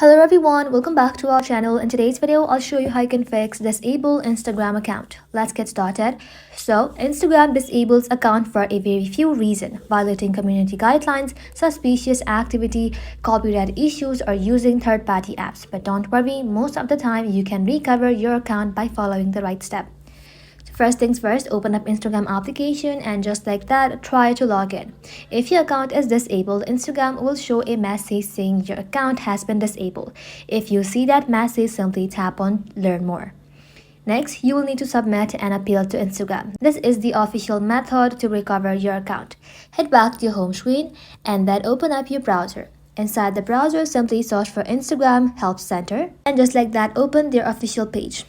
Hello everyone, welcome back to our channel. In today's video, I'll show you how you can fix disable Instagram account. Let's get started. So, Instagram disables account for a very few reasons: violating community guidelines, suspicious activity, copyright issues, or using third-party apps. But don't worry, most of the time you can recover your account by following the right step. First things first, open up Instagram application and just like that, try to log in. If your account is disabled, Instagram will show a message saying your account has been disabled. If you see that message, simply tap on Learn More. Next, you will need to submit an appeal to Instagram. This is the official method to recover your account. Head back to your home screen and then open up your browser. Inside the browser, simply search for Instagram Help Center and just like that, open their official page.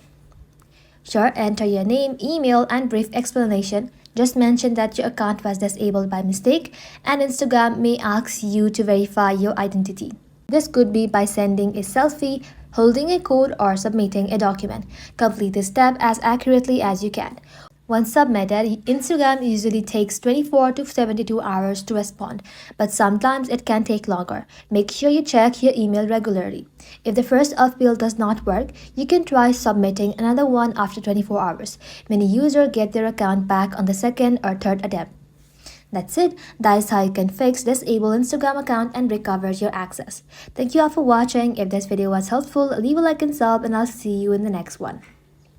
Sure, enter your name, email, and brief explanation. Just mention that your account was disabled by mistake, and Instagram may ask you to verify your identity. This could be by sending a selfie, holding a code, or submitting a document. Complete this step as accurately as you can. Once submitted, Instagram usually takes 24 to 72 hours to respond, but sometimes it can take longer. Make sure you check your email regularly. If the first appeal does not work, you can try submitting another one after 24 hours. Many users get their account back on the second or third attempt. That's it. That is how you can fix disable Instagram account and recover your access. Thank you all for watching. If this video was helpful, leave a like and sub, and I'll see you in the next one.